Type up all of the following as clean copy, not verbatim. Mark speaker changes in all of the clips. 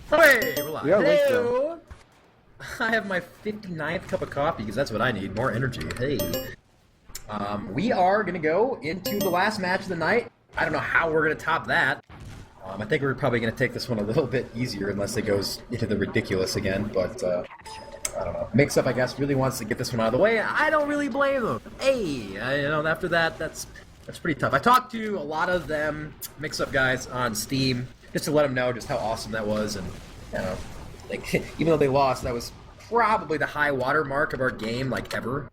Speaker 1: Hey, we're live.
Speaker 2: We are late,
Speaker 1: Hello. I have my 59th cup of coffee because that's what I need, more energy. Hey. We are going to go into the last match of the night. I don't know how we're going to top that. I think we're probably going to take this one a little bit easier unless it goes into the ridiculous again, but I don't know. MixUp, I guess, really wants to get this one out of the way. I don't really blame them. Hey, after that, that's pretty tough. I talked to a lot of them, MixUp guys, on Steam, just to let them know just how awesome that was, and, like, even though they lost, that was probably the high water mark of our game, like, ever.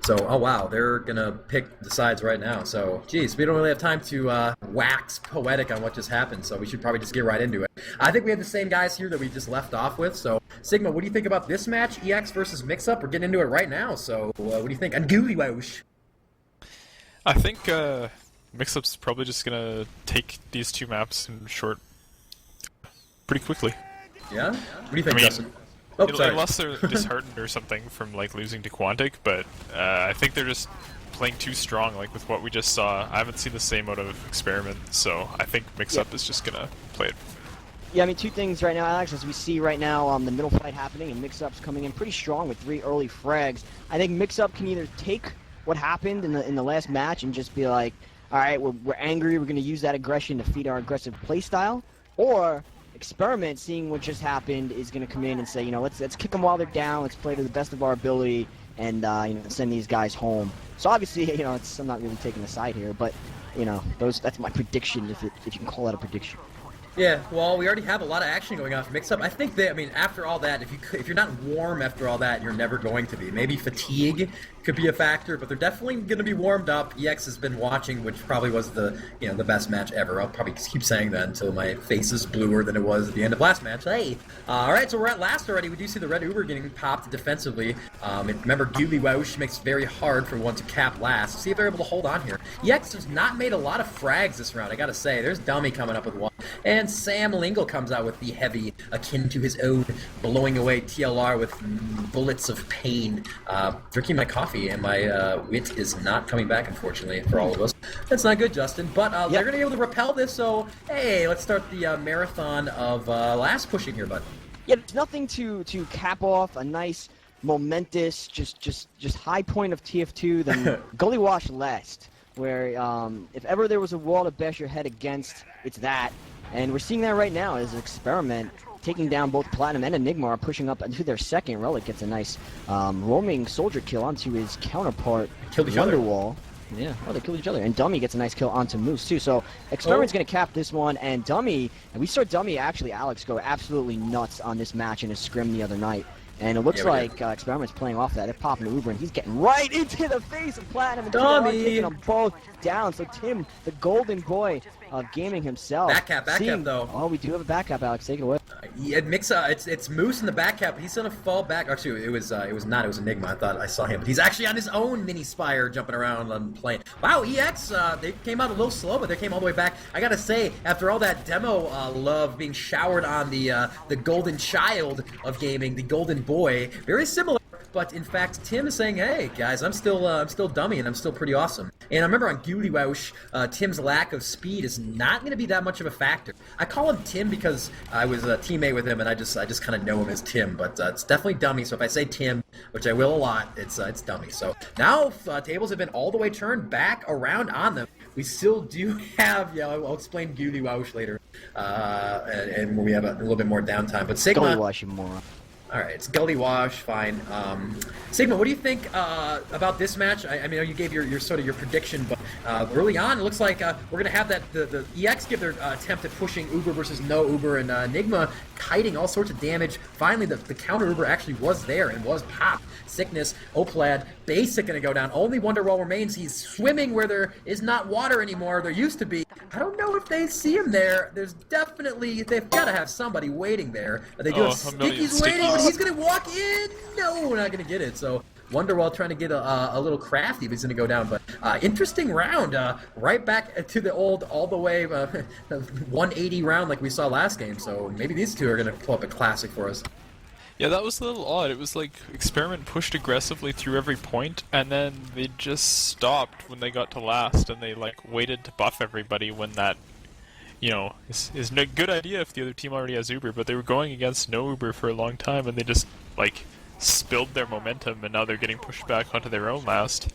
Speaker 1: So, oh wow, they're gonna pick the sides right now. So, geez, we don't really have time to wax poetic on what just happened, so we should probably just get right into it. I think we have the same guys here that we just left off with, so Sigma, what do you think about this match, EX versus MixUp? We're getting into it right now, so what do you think? And Gooly Woosh.
Speaker 3: I think MixUp's probably just gonna take these two maps in short pretty quickly.
Speaker 1: Yeah? What do you think, Justin?
Speaker 3: Oh, unless they're disheartened or something from like losing to Quantic, but I think they're just playing too strong, like with what we just saw. I haven't seen the same out of Experiment, so I think MixUp is just gonna play it.
Speaker 2: Yeah, I mean, two things right now, Alex, as we see right now the middle fight happening, and MixUp's coming in pretty strong with 3 early frags. I think MixUp can either take what happened in the last match and just be like, all right, we're angry, we're going to use that aggression to feed our aggressive playstyle, or Experiment, seeing what just happened, is going to come in and say, let's kick them while they're down, let's play to the best of our ability, and send these guys home. So obviously, I'm not really taking a side here, but that's my prediction, if you can call that a prediction.
Speaker 1: Yeah, well, we already have a lot of action going on for MixUp. I think after all that, if you're not warm after all that, you're never going to be. Maybe fatigue could be a factor, but they're definitely going to be warmed up. EX has been watching, which probably was the best match ever. I'll probably keep saying that until my face is bluer than it was at the end of last match. Hey, all right, so we're at last already. We do see the red Uber getting popped defensively. Remember, Gooly Woosh makes it very hard for one to cap last. See if they're able to hold on here. EX has not made a lot of frags this round, I gotta say. There's Dummy coming up with one, and Sam Lingle comes out with the heavy, akin to his own, blowing away TLR with bullets of pain. Drinking my coffee, and my wit is not coming back, unfortunately, for all of us. That's not good, Justin, but they're going to be able to repel this, so hey, let's start the marathon of last pushing here, bud.
Speaker 2: Yeah, there's nothing to cap off a nice, momentous, just high point of TF2 than Gully Wash last, where if ever there was a wall to bash your head against, it's that. And we're seeing that right now as Experiment taking down both Platinum and Enigma are pushing up into their second. Relic gets a nice roaming soldier kill onto his counterpart, Wonderwall. Yeah, they killed each other. And Dummy gets a nice kill onto Moose, too. So Experiment's going to cap this one, and Dummy, and we saw Dummy, actually, Alex, go absolutely nuts on this match in his scrim the other night. And it looks like Experiment's playing off that. They're popping an Uber, and he's getting right into the face of Platinum. And
Speaker 1: Dummy!
Speaker 2: Taking them both down. So Tim, the golden boy of gaming himself.
Speaker 1: Back cap, though.
Speaker 2: Oh, we do have a back cap, Alex. Take it away.
Speaker 1: It's Moose in the back cap. He's gonna fall back. Actually, it was not. It was Enigma. I thought I saw him, but he's actually on his own mini spire, jumping around on plane. Wow, EX. They came out a little slow, but they came all the way back. I gotta say, after all that demo love being showered on the golden child of gaming, the golden boy, very similar. But in fact, Tim is saying, "Hey guys, I'm still Dummy, and I'm still pretty awesome." And I remember on Gooly Woosh, Tim's lack of speed is not going to be that much of a factor. I call him Tim because I was a teammate with him, and I just kind of know him as Tim. But it's definitely Dummy. So if I say Tim, which I will a lot, it's Dummy. So now tables have been all the way turned back around on them. We still do have, I'll explain Gooly Woosh later, and when we have a little bit more downtime. But Sigma.
Speaker 2: Gully Wash, you moron.
Speaker 1: All right, it's Gully Wash, fine. Sigma, what do you think about this match? I mean, you gave your sort of your prediction, but early on, it looks like we're gonna have that the EX give their attempt at pushing Uber versus no Uber, and Enigma kiting all sorts of damage. Finally, the counter Uber actually was there and was popped. Sickness, Oplad, Basic gonna go down. Only Wonderwall remains. He's swimming where there is not water anymore. There used to be. I don't know if they see him there. They've got to have somebody waiting there. They do have Sticky's waiting, but he's gonna walk in. No, we're not gonna get it. So Wonderwall trying to get a little crafty, but he's gonna go down. But interesting round. Right back to the old, all the way 180 round like we saw last game. So maybe these two are gonna pull up a classic for us.
Speaker 3: Yeah, that was a little odd. It was like Experiment pushed aggressively through every point, and then they just stopped when they got to last, and they like waited to buff everybody when that you know, is a good idea if the other team already has Uber, but they were going against no Uber for a long time, and they just, like, spilled their momentum, and now they're getting pushed back onto their own last.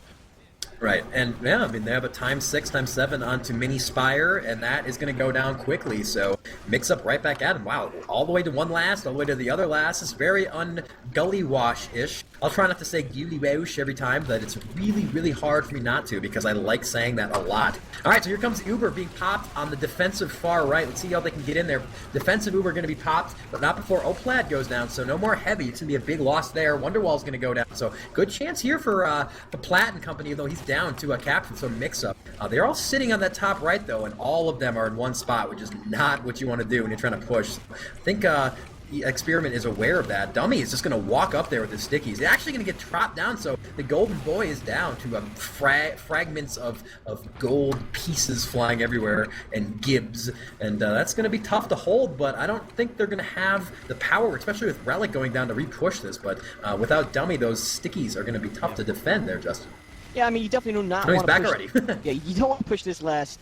Speaker 1: Right, and yeah, I mean, they have a ×6, ×7 onto Mini Spire, and that is going to go down quickly, so MixUp right back at him. Wow, all the way to one last, all the way to the other last. It's very un-gully wash-ish. I'll try not to say gully wash every time, but it's really, really hard for me not to, because I like saying that a lot. Alright, so here comes Uber being popped on the defensive far right. Let's see how they can get in there. Defensive Uber going to be popped, but not before Oplad goes down, so no more heavy. It's going to be a big loss there. Wonderwall's going to go down, so good chance here for the Platt and company, though he's down to a captain, so MixUp. They're all sitting on that top right, though, and all of them are in one spot, which is not what you want to do when you're trying to push. I think eXperiment is aware of that. Dummy is just going to walk up there with his stickies. He's actually going to get dropped down, so the golden boy is down to fragments of gold pieces flying everywhere and gibs, and that's going to be tough to hold, but I don't think they're going to have the power, especially with Relic going down to re-push this, but without Dummy, those stickies are going to be tough to defend there, Justin.
Speaker 2: Yeah, I mean, you definitely do not
Speaker 1: No, he's
Speaker 2: want to
Speaker 1: back
Speaker 2: push...
Speaker 1: already.
Speaker 2: Yeah, you don't want to push this last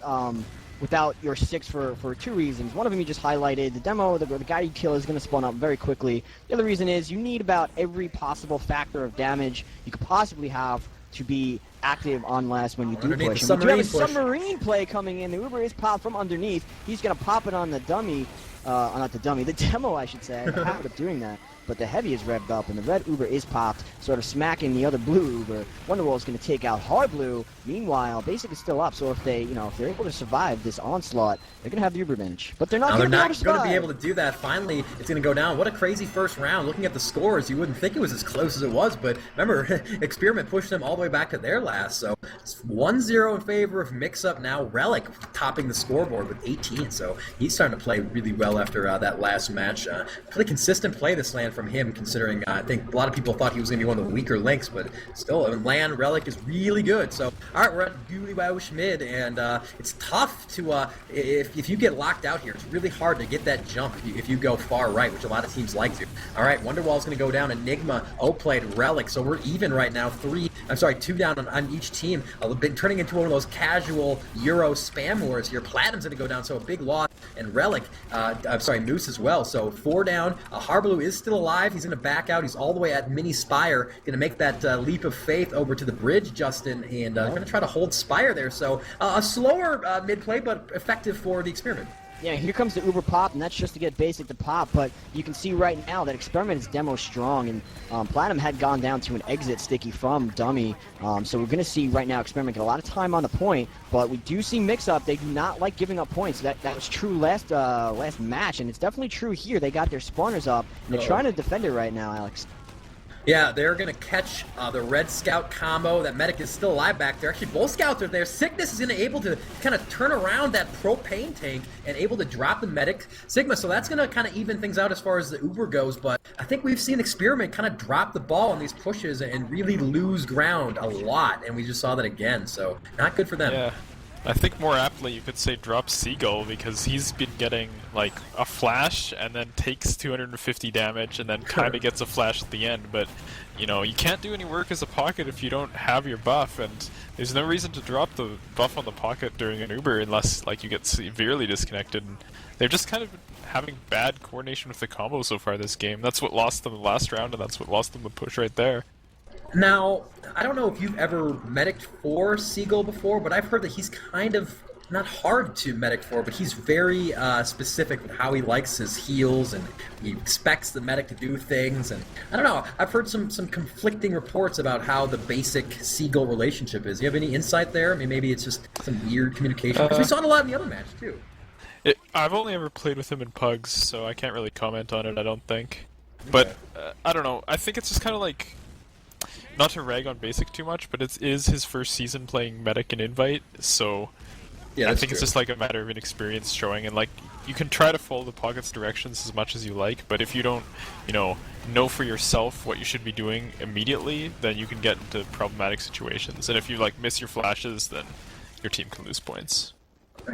Speaker 2: without your 6 for two reasons. One of them you just highlighted. The demo, the guy you kill is going to spawn up very quickly. The other reason is you need about every possible factor of damage you could possibly have to be active on last when you do
Speaker 1: Underneath
Speaker 2: push.
Speaker 1: the
Speaker 2: And we do have a
Speaker 1: submarine push.
Speaker 2: submarine play coming in. The Uber is popped from underneath. He's going to pop it on the dummy. Not the dummy, the demo, I should say. I have a habit of doing that. But the heavy is revved up, and the red Uber is popped, sort of smacking the other blue Uber. Wonderwall is going to take out hard blue. Meanwhile, Basic is still up, so if they, if they're able to survive this onslaught, they're going to have the Uber bench. But they're not going to be able to survive.
Speaker 1: Going to be able to do that. Finally, it's going to go down. What a crazy first round. Looking at the scores, you wouldn't think it was as close as it was, but remember, eXperiment pushed them all the way back to their last, so it's 1-0 in favor of MixUp now. Relic topping the scoreboard with 18, so he's starting to play really well after that last match. Pretty consistent play this LAN from him, considering I think a lot of people thought he was going to be one of the weaker links, but still, LAN Relic is really good. So, alright, we're at Guli Waush mid, and it's tough to, if you get locked out here, it's really hard to get that jump if you go far right, which a lot of teams like to. Alright, Wonderwall's going to go down, Enigma, O-played, Relic, so we're even right now, 2 down on each team. Been turning into one of those casual Euro spam wars here. Platinum's going to go down, so a big loss, and Relic, Moose as well, so 4 down. Harblue is still alive, he's going to back out, he's all the way at Mini Spire, going to make that leap of faith over to the bridge, Justin, and going to try to hold Spire there, so a slower mid-play, but effective for the experiment.
Speaker 2: Yeah, here comes the Uber pop, and that's just to get Basic to pop, but you can see right now that Experiment is demo strong, and Platinum had gone down to an exit sticky from Dummy, so we're going to see right now Experiment get a lot of time on the point, but we do see MixUp, they do not like giving up points. That was true last match, and it's definitely true here. They got their spawners up, and they're trying to defend it right now, Alex.
Speaker 1: Yeah, they're going to catch the Red Scout combo. That medic is still alive back there. Actually, both scouts are there. Sickness is going to able to kind of turn around that propane tank and able to drop the medic Sigma. So that's going to kind of even things out as far as the Uber goes. But I think we've seen Experiment kind of drop the ball on these pushes and really lose ground a lot. And we just saw that again. So not good for them.
Speaker 3: Yeah. I think more aptly you could say drop Seagull, because he's been getting like a flash and then takes 250 damage and then kind of gets a flash at the end, but you can't do any work as a pocket if you don't have your buff, and there's no reason to drop the buff on the pocket during an Uber unless like you get severely disconnected. And they're just kind of having bad coordination with the combo so far this game. That's what lost them the last round, and that's what lost them the push right there.
Speaker 1: Now, I don't know if you've ever medicked for Seagull before, but I've heard that he's kind of not hard to medic for, but he's very specific with how he likes his heals, and he expects the medic to do things, and I don't know, I've heard some conflicting reports about how the basic Seagull relationship is. Do you have any insight there? I mean, maybe it's just some weird communication, because we saw it a lot in the other match, too.
Speaker 3: I've only ever played with him in Pugs, so I can't really comment on it, I don't think. But, I don't know, I think it's just kind of like, not to rag on Basic too much, but it is his first season playing Medic and Invite, so
Speaker 1: yeah,
Speaker 3: I think it's just like a matter of inexperience showing, and like, you can try to follow the pocket's directions as much as you like, but if you don't, know for yourself what you should be doing immediately, then you can get into problematic situations, and if you like miss your flashes, then your team can lose points.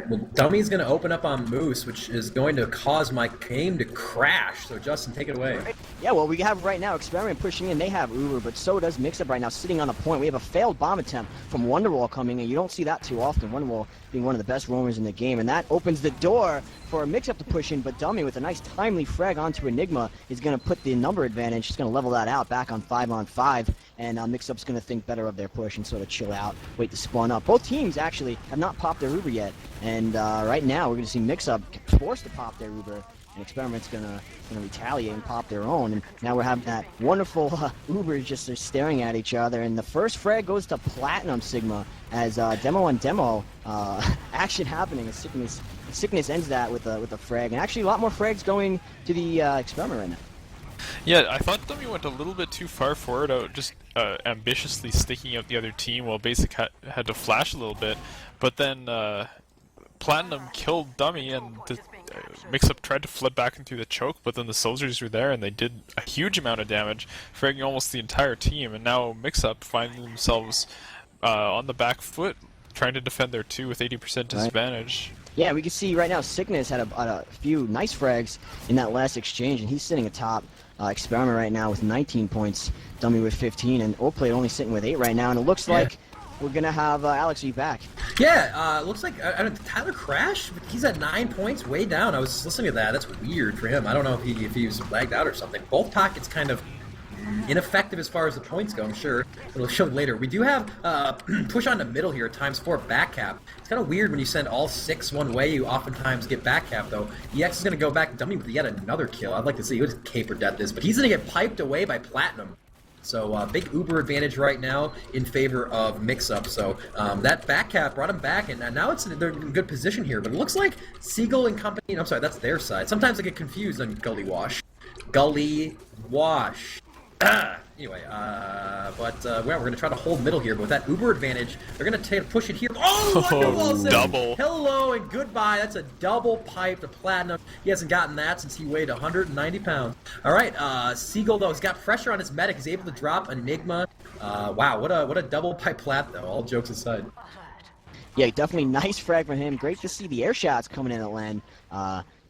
Speaker 1: Well, Dummy's going to open up on Moose, which is going to cause my game to crash. So, Justin, take it away.
Speaker 2: Yeah, well, we have right now Experiment pushing in. They have Uber, but so does MixUp right now, sitting on a point. We have a failed bomb attempt from Wonderwall coming in. You don't see that too often. Wonderwall being one of the best roamers in the game, and that opens the door for MixUp to push in. But Dummy, with a nice timely frag onto Enigma, is going to put the number advantage. He's going to level that out back on 5-on-5, and MixUp's going to think better of their push and sort of chill out, wait to spawn up. Both teams actually have not popped their Uber yet, and right now we're going to see MixUp forced to pop their Uber. And Experiment's gonna retaliate and pop their own, and now we're having that wonderful Ubers just staring at each other. And the first frag goes to Platinum Sigma as demo on demo action happening. And Sickness ends that with a frag, and actually a lot more frags going to the Experiment right now.
Speaker 3: Yeah, I thought Dummy went a little bit too far forward, out just ambitiously sticking out the other team while Basic had to flash a little bit, but then Platinum killed Dummy, and the MixUp tried to flood back into the choke, but then the soldiers were there and they did a huge amount of damage, fragging almost the entire team, and now MixUp finding themselves on the back foot, trying to defend their 2 with 80% disadvantage.
Speaker 2: Yeah, we can see right now Sickness had a few nice frags in that last exchange, and he's sitting atop Experiment right now with 19 points, Dummy with 15, and Oplay only sitting with 8 right now, and it looks like we're gonna have Alex be back.
Speaker 1: Yeah, looks like Tyler Crash. He's at 9 points, way down. I was listening to that. That's weird for him. I don't know if he was lagged out or something. Both pockets kind of ineffective as far as the points go. I'm sure it'll show later. We do have push on the middle here, ×4 back cap. It's kind of weird when you send all 6 one way. You oftentimes get back cap though. EX is gonna go back Dummy with yet another kill. I'd like to see what his caper death is, but he's gonna get piped away by Platinum. So big Uber advantage right now in favor of MixUp. So that back cap brought him back, and now they're in good position here. But it looks like Seagull and company. I'm sorry, that's their side. Sometimes I get confused on Gully Wash. Gully Wash. Anyway, we're going to try to hold middle here, but with that Uber advantage, they're going to push it here. Oh, Wonderwall
Speaker 3: double.
Speaker 1: Hello and goodbye. That's a double pipe to Platinum. He hasn't gotten that since he weighed 190 pounds. All right, Seagull, though, has got pressure on his medic. He's able to drop Enigma. Wow, what a double pipe plat, though, all jokes aside.
Speaker 2: Yeah, definitely nice frag from him. Great to see the air shots coming in at land.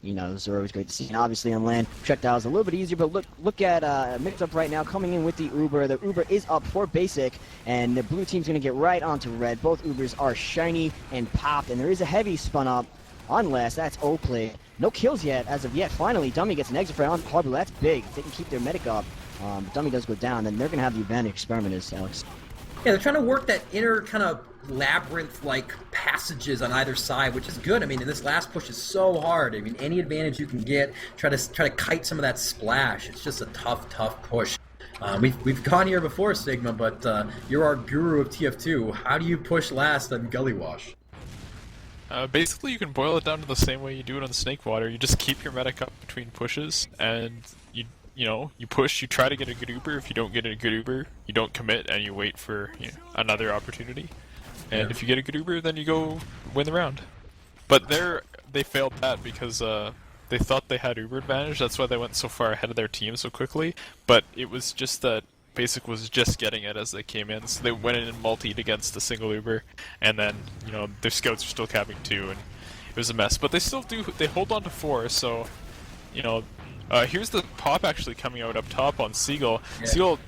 Speaker 2: You know, those are always great to see. And obviously on land, projectiles a little bit easier, but look at MixUp right now coming in with the Uber. The Uber is up for basic, and the blue team's going to get right onto red. Both Ubers are shiny and popped, and there is a heavy spun up on last. That's O-play. No kills yet as of yet. Finally, Dummy gets an exit frag on Harbor. That's big. They can keep their medic up. Dummy does go down, then they're going to have the advantage. Experiment is, Alex.
Speaker 1: Yeah, they're trying to work that inner kind of labyrinth-like passages on either side, which is good. I mean, this last push is so hard. I mean, any advantage you can get, try to kite some of that splash. It's just a tough push. We've gone here before, Sigma, but you're our guru of TF2. How do you push last on Gully Wash?
Speaker 3: Basically, you can boil it down to the same way you do it on Snake Water. You just keep your medic up between pushes, and you push, you try to get a good Uber. If you don't get a good Uber, you don't commit, and you wait for another opportunity. And if you get a good Uber, then you go win the round. But they failed that because they thought they had Uber advantage. That's why they went so far ahead of their team so quickly. But it was just that Basic was just getting it as they came in, so they went in and multied against a single Uber, and then their scouts are still capping 2, and it was a mess. But they still they hold on to 4, so here's the pop actually coming out up top on Seagull. Yeah. Seagull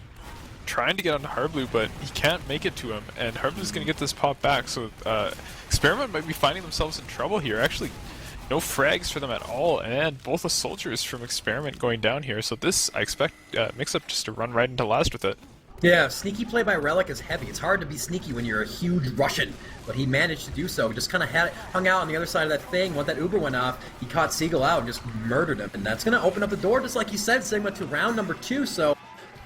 Speaker 3: trying to get onto Harblu, but he can't make it to him, and Harblu's going to get this pop back, so Experiment might be finding themselves in trouble here. Actually, no frags for them at all, and both the soldiers from Experiment going down here, so this, I expect MixUp just to run right into last with it.
Speaker 1: Yeah, sneaky play by Relic is heavy. It's hard to be sneaky when you're a huge Russian, but he managed to do so. Just kind of hung out on the other side of that thing. Once that Uber went off, he caught Seagull out and just murdered him, and that's going to open up the door, just like you said, Sigma, to round number 2, so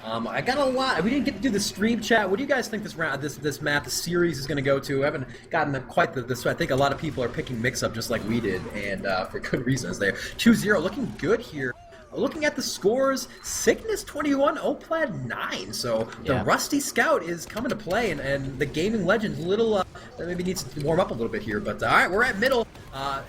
Speaker 1: I got a lot. We didn't get to do the stream chat. What do you guys think this round, this map, the series is going to go to? I haven't gotten quite this. I think a lot of people are picking MixUp just like we did, and for good reasons. They're 2-0, looking good here. Looking at the scores, Sickness 21, Oplad 9. So the Rusty Scout is coming to play, and the Gaming Legend maybe needs to warm up a little bit here. But all right, we're at middle.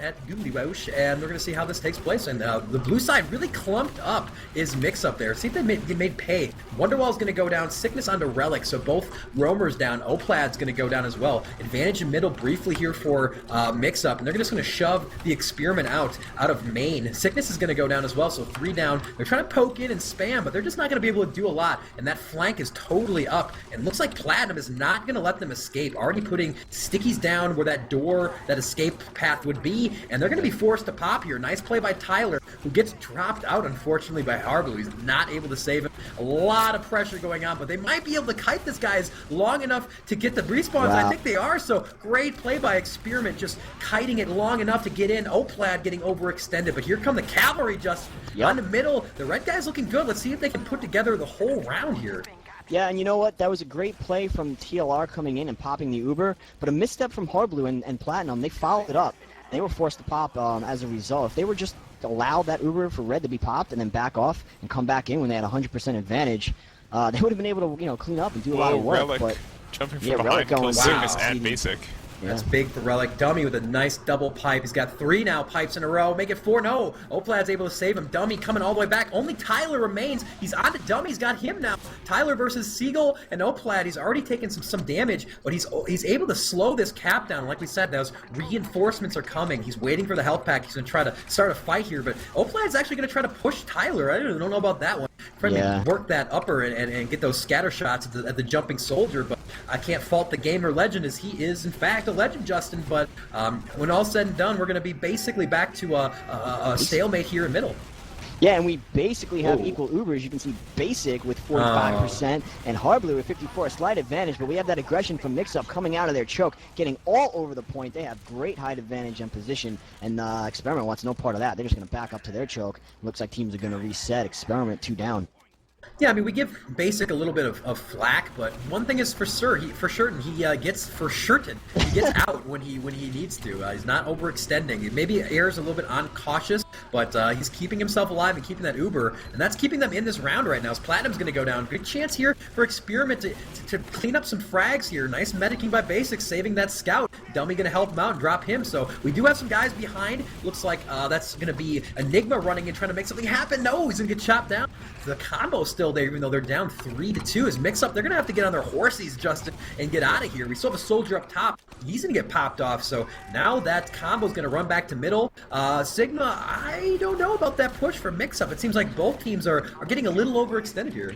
Speaker 1: at Googly and we're going to see how this takes place. And the blue side really clumped up is MixUp there. See if they made pay. Wonderwall's going to go down. Sickness onto Relic, so both roamers down. Oplad's going to go down as well. Advantage in middle briefly here for MixUp, and they're just going to shove the experiment out of main. Sickness is going to go down as well, so 3 down. They're trying to poke in and spam, but they're just not going to be able to do a lot, and that flank is totally up. And looks like Platinum is not going to let them escape. Already putting stickies down where that door, that escape path would be, and they're going to be forced to pop here. Nice play by Tyler, who gets dropped out, unfortunately, by Harblue. He's not able to save him. A lot of pressure going on, but they might be able to kite this guys long enough to get the respawns.
Speaker 2: Wow.
Speaker 1: I think they are, so great play by Experiment, just kiting it long enough to get in. Oplad getting overextended, but here come the cavalry just on the middle. The red guy's looking good. Let's see if they can put together the whole round here.
Speaker 2: Yeah, and you know what? That was a great play from TLR coming in and popping the Uber, but a misstep from Harblue and Platinum. They followed it up. They were forced to pop as a result. If they were just allowed that Uber for red to be popped and then back off and come back in when they had 100% advantage, they would have been able to, clean up and do a lot of work.
Speaker 3: Relic
Speaker 2: but
Speaker 3: jumping from
Speaker 2: Relic
Speaker 3: behind,
Speaker 2: going
Speaker 3: kills
Speaker 1: wow.
Speaker 3: Sickness and Basic.
Speaker 2: Yeah.
Speaker 1: That's big for Relic. Dummy with a nice double pipe. He's got 3 now pipes in a row. Make it 4. No. Oplad's able to save him. Dummy coming all the way back. Only Tyler remains. He's on to Dummy. He's got him now. Tyler versus Seagull and Oplad. He's already taken some damage, but he's able to slow this cap down. Like we said, those reinforcements are coming. He's waiting for the health pack. He's going to try to start a fight here, but Oplad's actually going to try to push Tyler. I don't know about that one. Trying to work that upper and get those scatter shots at the jumping soldier, but I can't fault the gamer legend, as he is in fact a legend, Justin. But when all's said and done, we're going to be basically back to a stalemate here in middle.
Speaker 2: Yeah, and we basically have equal Ubers. You can see Basic with 45% and Harblue with 54, a slight advantage, but we have that aggression from MixUp coming out of their choke, getting all over the point. They have great height advantage and position, and Experiment wants no part of that. They're just going to back up to their choke. Looks like teams are going to reset. Experiment 2 down.
Speaker 1: Yeah, I mean, we give Basic a little bit of flack, but one thing is for certain, he gets out when he needs to. He's not overextending. Maybe Air's a little bit uncautious, but he's keeping himself alive and keeping that Uber, and that's keeping them in this round right now. As Platinum's going to go down. Good chance here for Experiment to clean up some frags here. Nice medicing by Basic, saving that scout. Dummy going to help him out and drop him, so we do have some guys behind. Looks like that's going to be Enigma running and trying to make something happen. No, he's going to get chopped down. The combo's still there, even though they're down 3-2. As MixUp, they're going to have to get on their horses, Justin, and get out of here. We still have a soldier up top. He's going to get popped off, so now that combo's going to run back to middle. Sigma, I don't know about that push for MixUp. It seems like both teams are getting a little overextended here.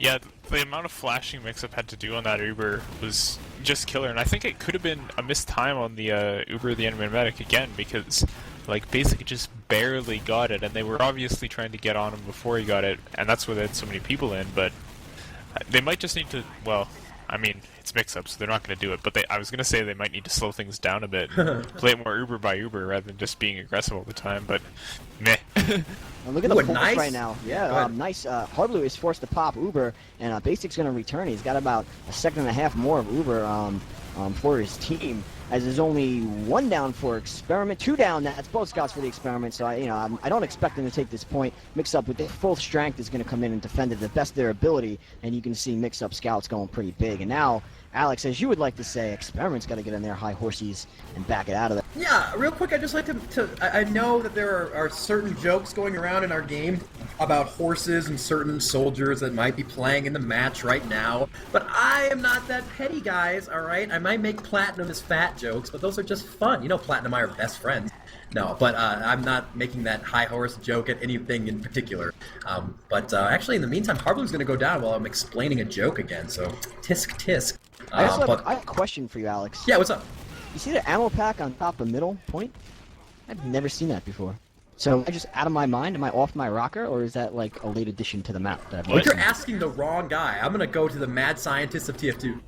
Speaker 3: Yeah, the amount of flashing MixUp had to do on that Uber was just killer, and I think it could have been a missed time on the Uber the enemy medic again, because like basically just barely got it, and they were obviously trying to get on him before he got it, and that's why they had so many people in. But they might just need to, well, I mean, it's MixUp, so they're not going to do it, but I was going to say they might need to slow things down a bit and play it more Uber by Uber rather than just being aggressive all the time, but meh.
Speaker 2: Look at the force
Speaker 1: nice.
Speaker 2: right now. Yeah, nice. Harblue is forced to pop Uber, and Basic's going to return. He's got about a second and a half more of Uber for his team, as there's only 1 down for Experiment, 2 down. That's both scouts for the Experiment, so I don't expect them to take this point. MixUp with their full strength is going to come in and defend it the best of their ability, and you can see MixUp scouts going pretty big. And now, Alex, as you would like to say, Experiment's got to get in their high horsies and back it out of there.
Speaker 1: Yeah, real quick, I'd just like to I know that there are certain jokes going around in our game about horses and certain soldiers that might be playing in the match right now, but I am not that petty, guys, alright? I might make Platinum as fat jokes, but those are just fun. You know Platinum and I are best friends. No, but I'm not making that high horse joke at anything in particular. But actually, in the meantime, Harblue's going to go down while I'm explaining a joke again, so tisk tisk.
Speaker 2: I have a question for you, Alex.
Speaker 1: Yeah, what's up?
Speaker 2: You see the ammo pack on top of middle point? I've never seen that before. So am I just out of my mind? Am I off my rocker, or is that like a late addition to the map? That
Speaker 1: But you're asking the wrong guy. I'm going to go to the mad scientist of TF2.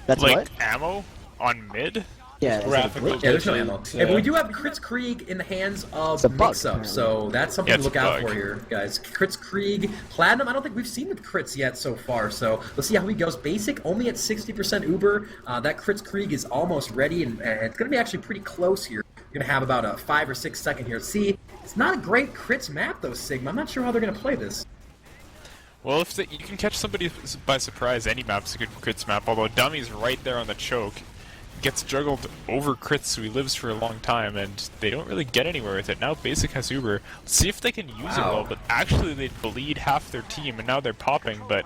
Speaker 2: That's
Speaker 3: like
Speaker 2: what?
Speaker 3: ammo on mid?
Speaker 2: Yeah, is that a
Speaker 4: graphical
Speaker 2: glitch?
Speaker 1: Yeah, there's no ammo.
Speaker 4: glitches,
Speaker 1: Yeah, but we do have Kritz Krieg in the hands of
Speaker 2: It's a bug,
Speaker 1: MixUp, so that's something
Speaker 3: Yeah,
Speaker 1: to
Speaker 3: it's
Speaker 1: look
Speaker 3: a
Speaker 1: out
Speaker 3: bug.
Speaker 1: for here, guys. Kritz Krieg, Platinum, I don't think we've seen with Kritz yet so far, so let's see how he goes. Basic, only at 60% Uber. That Kritz Krieg is almost ready, and it's going to be actually pretty close here. You're going to have about a 5 or 6 second here. See, it's not a great Kritz map, though, Sigma. I'm not sure how they're going to play this.
Speaker 3: Well, if you can catch somebody by surprise, any map's a good crits map, although Dummy's right there on the choke. gets juggled over crits, so he lives for a long time, and they don't really get anywhere with it. Now Basic has Uber. Let's see if they can use it well, but actually they bleed half their team, and now they're popping, but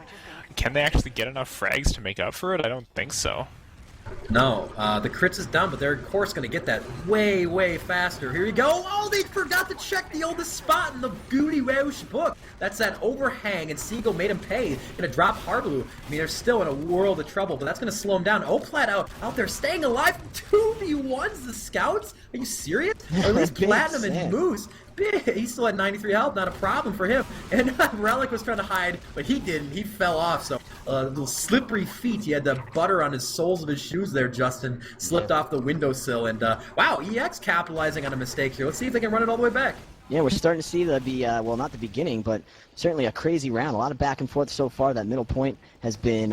Speaker 3: can they actually get enough frags to make up for it? I don't think so.
Speaker 1: No, the crits is done, but they're of course going to get that way, way faster. Here you go. Oh, they forgot to check the oldest spot in the Goody Welsh book. That's that overhang, and Seagull made him pay. Going to drop Harblue. I mean, they're still in a world of trouble, but that's going to slow him down. Oplat out there staying alive. 2v1s the Scouts? Are you serious? Or at least Platinum and Moose. He's still at 93 health, not a problem for him. And Relic was trying to hide, but he didn't. He fell off, so little slippery feet. He had the butter on his soles of his shoes there, Justin. Slipped off the windowsill, and wow, EX capitalizing on a mistake here. Let's see if they can run it all the way back.
Speaker 2: Yeah, we're starting to see well, not the beginning, but certainly a crazy round. A lot of back and forth so far. That middle point has been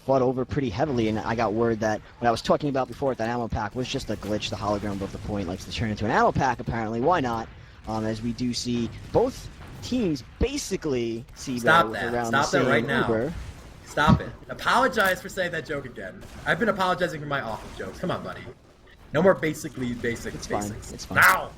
Speaker 2: fought over pretty heavily, and I got word that what I was talking about before with that ammo pack was just a glitch. The hologram above the point likes to turn into an ammo pack, apparently. Why not? As we do see both teams basically see
Speaker 1: Stop
Speaker 2: around
Speaker 1: that.
Speaker 2: the
Speaker 1: Stop
Speaker 2: same
Speaker 1: that right
Speaker 2: Uber.
Speaker 1: now. Stop it. Apologize for saying that joke again. I've been apologizing for my awful jokes. Come on, buddy. No more basically basic
Speaker 2: It's
Speaker 1: basics.
Speaker 2: fine. It's fine.
Speaker 1: Now!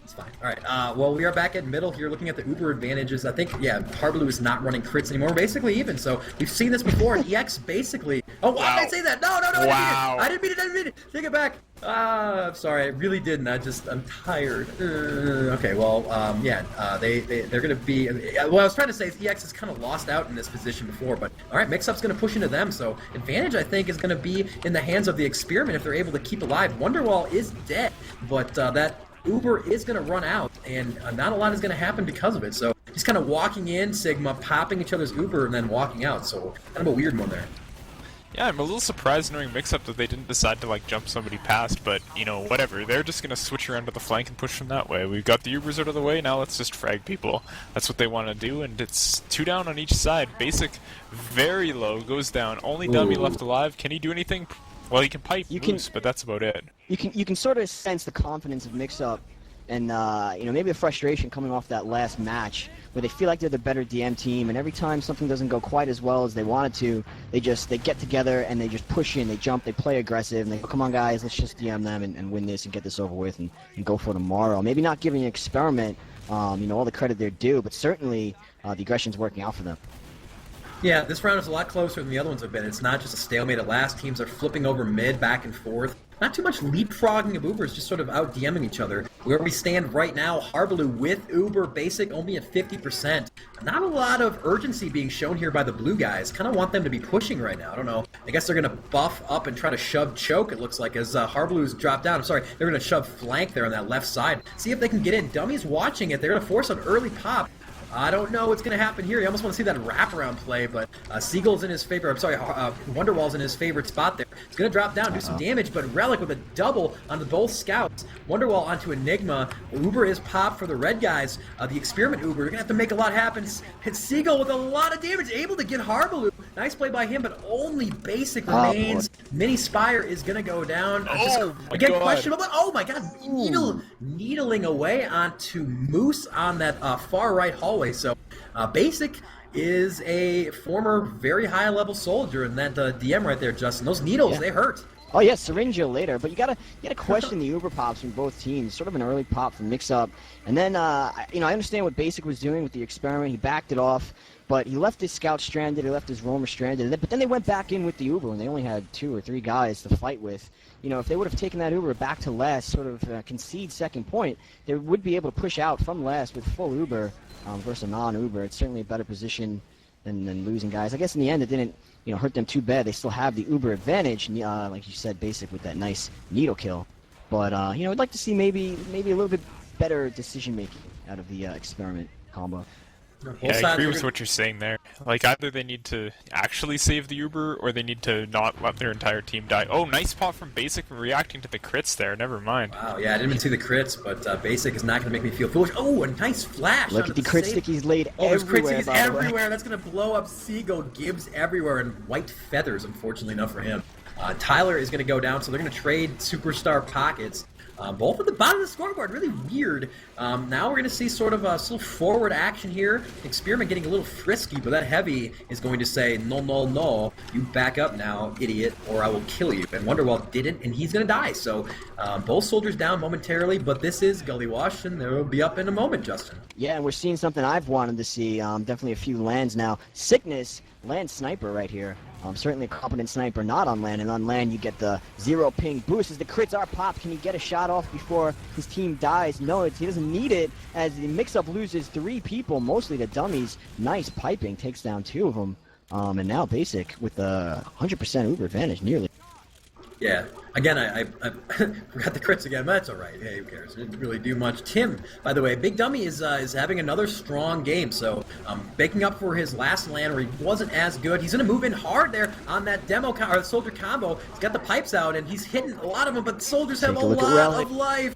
Speaker 1: It's fine. All right. Well, we are back at middle here looking at the Uber advantages. I think, yeah, Harblue is not running crits anymore. We're basically even, so we've seen this before, and EX basically... Oh, why did I say that? No,
Speaker 3: Wow.
Speaker 1: I didn't mean it. Take it back. I'm sorry. I really didn't. I'm tired. Okay, well, yeah, they're going to be... What I was trying to say is EX has kind of lost out in this position before, but all right, MixUp's going to push into them, so advantage, I think, is going to be in the hands of the Experiment if they're able to keep alive. Wonderwall is dead, but that... Uber is going to run out, and not a lot is going to happen because of it. So just kind of walking in, Sigma, popping each other's Uber, and then walking out. So kind of a weird one there.
Speaker 3: Yeah, I'm a little surprised knowing MixUp that they didn't decide to like jump somebody past, but you know, whatever. They're just going to switch around to the flank and push from that way. We've got the Ubers out of the way, now let's just frag people. That's what they want to do, and it's 2 down on each side. Basic, very low, goes down. Only dummy left alive. Can he do anything? Well, he can pipe loose, but that's about it.
Speaker 2: You can sort of sense the confidence of MixUp, and maybe the frustration coming off that last match where they feel like they're the better DM team, and every time something doesn't go quite as well as they wanted to, they get together and they just push in, they jump, they play aggressive, and they go, come on guys, let's just DM them and win this and get this over with and go for tomorrow. Maybe not giving an Experiment all the credit they're due, but certainly the aggression's working out for them.
Speaker 1: Yeah, this round is a lot closer than the other ones have been. It's not just a stalemate at last. Teams are flipping over mid, back and forth. Not too much leapfrogging of Ubers, just sort of out DMing each other. Where we stand right now, Harblue with Uber, Basic only at 50%. Not a lot of urgency being shown here by the blue guys. Kind of want them to be pushing right now. I don't know. I guess they're going to buff up and try to shove choke, it looks like, as Harblue's dropped down. I'm sorry, they're going to shove flank there on that left side. See if they can get in. Dummy's watching it. They're going to force an early pop. I don't know what's going to happen here. You almost want to see that wraparound play, but Seagull's in his favorite. I'm sorry, Wonderwall's in his favorite spot there. He's going to drop down, do some damage, but Relic with a double onto both scouts. Wonderwall onto Enigma. Uber is popped for the red guys. The Experiment Uber, you're going to have to make a lot happen. Hit Seagull with a lot of damage, able to get Harblue. Nice play by him, but only Basic remains. Mini Spire is going to go down. Again, questionable, but oh my god, needling away onto Moose on that far right hallway. So Basic is a former very high-level soldier, and that DM right there, Justin. Those needles, they hurt.
Speaker 2: Oh yeah, syringe you later, but you gotta question the Uber pops from both teams. Sort of an early pop from MixUp, and then I understand what Basic was doing with the Experiment. He backed it off, but he left his scout stranded. He left his roamer stranded. But then they went back in with the Uber, and they only had 2 or 3 guys to fight with. If they would have taken that Uber back to last, sort of concede second point, they would be able to push out from last with full Uber versus a non-Uber. It's certainly a better position than losing guys. I guess in the end it didn't hurt them too bad. They still have the Uber advantage, like you said, Basic with that nice needle kill. But I'd like to see maybe a little bit better decision making out of the Experiment combo.
Speaker 3: Yeah, I agree with what you're saying there. Like, either they need to actually save the Uber, or they need to not let their entire team die. Oh, nice pop from Basic reacting to the crits there. Never mind.
Speaker 1: Wow, yeah, I didn't even see the crits, but Basic is not going to make me feel foolish. Oh, a nice flash!
Speaker 2: Look at the crit stickies laid everywhere.
Speaker 1: Oh, there's crit stickies everywhere. That's going to blow up Seagull. Gibbs everywhere, and white feathers, unfortunately enough for him. Tyler is going to go down, so they're going to trade superstar pockets. both at the bottom of the scoreboard. Really weird. Now we're going to see sort of a little forward action here. eXperiment getting a little frisky, but that heavy is going to say, no, no, no, you back up now, idiot, or I will kill you. And Wonderwall didn't, and he's going to die. So both soldiers down momentarily, but this is Gully Wash, and they'll be up in a moment, Justin.
Speaker 2: Yeah, and we're seeing something I've wanted to see. Definitely a few lands now. Sickness, land sniper right here. Certainly a competent sniper, not on land, and on land you get the 0 ping boost. As the crits are popped, can he get a shot off before his team dies? No, he doesn't need it, as the mix-up loses 3 people, mostly to dummies. Nice piping, takes down 2 of them, and now Basic with a 100% Uber advantage, nearly.
Speaker 1: Yeah, again, I forgot the crits again, but that's all right. Hey, who cares? It didn't really do much. Tim, by the way, Big Dummy is having another strong game, so making up for his last LAN where he wasn't as good. He's going to move in hard there on that demo or the soldier combo. He's got the pipes out, and he's hitting a lot of them, but the soldiers have a lot of life.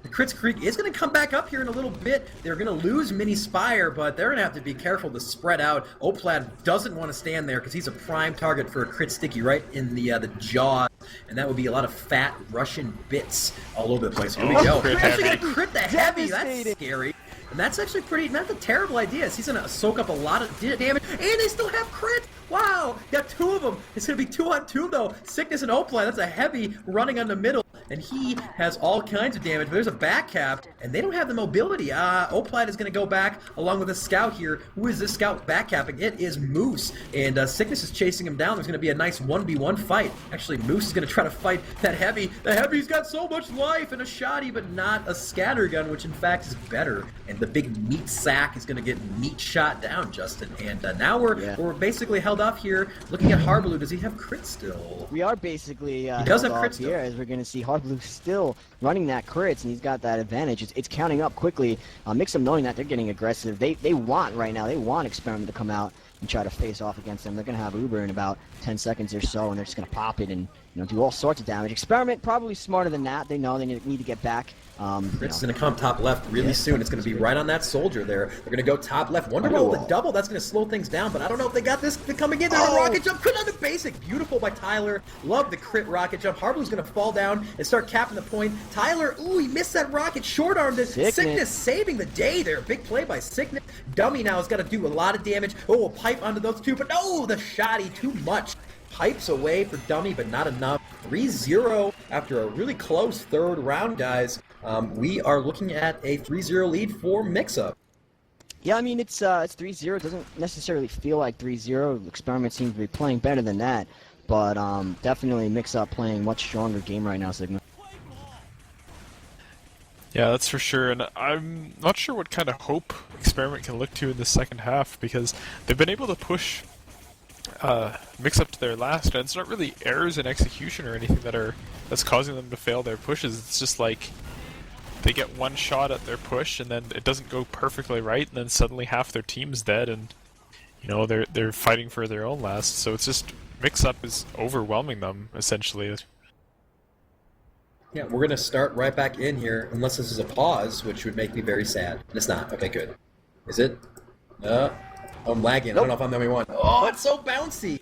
Speaker 1: The Crits Creek is going to come back up here in a little bit. They're going to lose Mini Spire, but they're going to have to be careful to spread out. Oplad doesn't want to stand there because he's a prime target for a crit sticky right in the jaw, and that would be a lot of fat Russian bits all over the place. Here we go. We're actually going to crit the heavy. That's scary. And that's actually not a terrible idea. He's going to soak up a lot of damage, and they still have crit. Wow, got 2 of them. It's going to be 2-on-2 though. Sickness and Oplan. That's a heavy running on the middle, and he has all kinds of damage. But there's a back cap, and they don't have the mobility. Oplan is going to go back along with a scout here. Who is this scout back capping? It is Moose, and Sickness is chasing him down. There's going to be a nice 1v1 fight. Actually, Moose is going to try to fight that heavy. The heavy's got so much life and a shotty, but not a scatter gun, which in fact is better. And the big meat sack is going to get meat shot down, Justin. And now we're basically held off here. Looking at Harbaloo, does he have crit still?
Speaker 2: We are basically
Speaker 1: he does have crit still
Speaker 2: here, as we're going to see Harbaloo still running that crits, and he's got that advantage. It's counting up quickly. MixUp knowing that they're getting aggressive. They want right now. They want eXperiment to come out and try to face off against them. They're going to have Uber in about 10 seconds or so, and they're just going to pop it and do all sorts of damage. eXperiment probably smarter than that. They know they need to get back.
Speaker 1: Crit's going to come top left really soon. It's going to be right on that soldier there. They're going to go top left. Wonderwall with the double. That's going to slow things down, but I don't know if they got this coming in. There's a rocket jump. Crit on the basic. Beautiful by Tyler. Love the crit rocket jump. Harbaloo's going to fall down and start capping the point. Tyler, ooh, he missed that rocket. Short armed it. Sickness saving the day there. Big play by Sickness. Dummy now has got to do a lot of damage. Oh, a pipe onto those 2, but no, the shotty, too much. Pipes away for Dummy, but not enough. 3-0 after a really close 3rd round, guys. We are looking at a 3-0 lead for MixUp.
Speaker 2: Yeah, I mean, it's 3-0. It doesn't necessarily feel like 3-0. eXperiment seems to be playing better than that, but definitely MixUp playing much stronger game right now, Sigma.
Speaker 3: Yeah, that's for sure, and I'm not sure what kind of hope eXperiment can look to in the second half, because they've been able to push MixUp to their last, and it's not really errors in execution or anything that's causing them to fail their pushes. It's just like they get one shot at their push, and then it doesn't go perfectly right, and then suddenly half their team's dead, and they're fighting for their own last. So it's just MixUp is overwhelming them essentially.
Speaker 1: Yeah, we're going to start right back in here, unless this is a pause, which would make me very sad. And it's not. Okay, good. Is it? I'm lagging. Nope. I don't know if I'm the only one. Oh, it's so bouncy.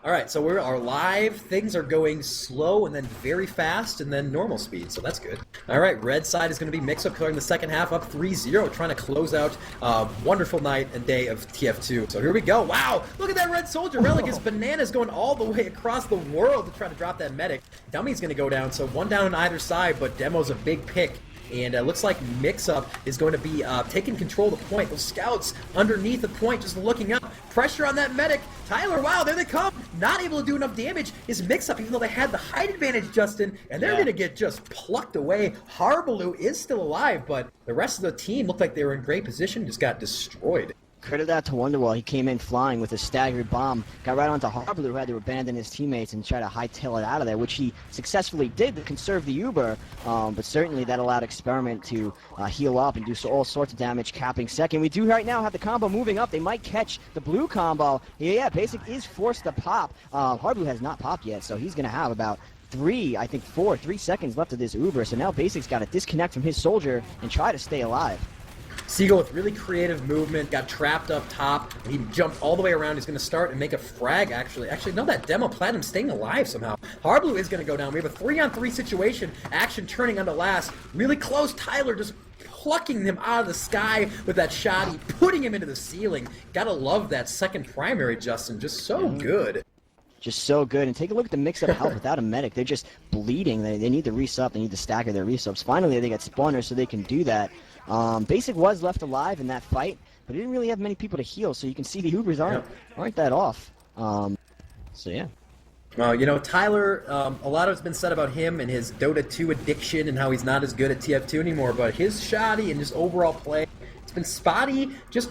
Speaker 1: All right, so we are live. Things are going slow and then very fast and then normal speed, so that's good. All right, red side is going to be MixUp starting the second half up 3-0, trying to close out a wonderful night and day of TF2. So here we go. Wow, look at that red soldier. Relic is bananas going all the way across the world to try to drop that medic. Dummy's going to go down, so one down on either side, but Demo's a big pick. And it looks like MixUp is going to be taking control of the point. Those scouts underneath the point just looking up. Pressure on that medic. Tyler, wow, there they come. Not able to do enough damage is MixUp, even though they had the height advantage, Justin. And they're going to get just plucked away. Harbaloo is still alive, but the rest of the team looked like they were in great position, just got destroyed.
Speaker 2: Credit that to Wonderwall. He came in flying with a staggered bomb, got right onto Harbaloo, who had to abandon his teammates and try to hightail it out of there, which he successfully did to conserve the Uber, but certainly that allowed eXperiment to heal up and do all sorts of damage, capping second. We do right now have the combo moving up. They might catch the blue combo. Yeah, Basic is forced to pop. Harbaloo has not popped yet, so he's going to have about 3 seconds left of this Uber, so now Basic's got to disconnect from his soldier and try to stay alive.
Speaker 1: Seagull with really creative movement, got trapped up top, and he jumped all the way around. He's going to start and make a frag, actually. Actually, no, that Demo Platinum staying alive somehow. Hardblue is going to go down. We have a 3-on-3 situation. Action turning onto last. Really close. Tyler just plucking him out of the sky with that shotty, putting him into the ceiling. Gotta love that second primary, Justin. Just so good.
Speaker 2: Just so good. And take a look at the mix-up health without a medic. They're just bleeding. They need to resup. They need to stagger their resubs. Finally, they get spawners so they can do that. Basic was left alive in that fight, but he didn't really have many people to heal, so you can see the Ubers aren't that off. So yeah.
Speaker 1: You know, Tyler, a lot has been said about him and his Dota 2 addiction and how he's not as good at TF2 anymore, but his shoddy and just overall play, it's been spotty just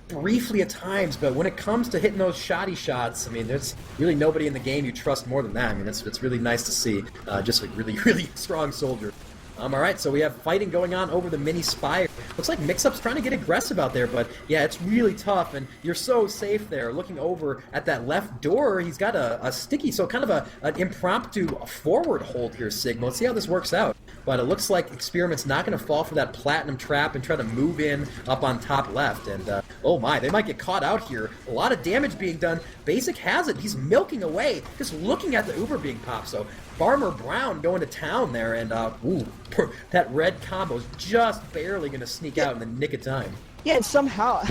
Speaker 1: briefly at times, but when it comes to hitting those shoddy shots, I mean, there's really nobody in the game you trust more than that. I mean, it's really nice to see. Just a really, really strong soldier. Alright, so we have fighting going on over the mini Spire. Looks like MixUp's trying to get aggressive out there, but yeah, it's really tough, and you're so safe there. Looking over at that left door, he's got a sticky, so kind of an impromptu forward hold here, Sigma. Let's see how this works out. But it looks like Experiment's not going to fall for that platinum trap and try to move in up on top left. And, oh my, they might get caught out here. A lot of damage being done. Basic has it. He's milking away, just looking at the Uber being popped. So Farmer Brown going to town there, and, ooh, that red combo's just barely going to sneak out in the nick of time.
Speaker 2: Yeah, and somehow,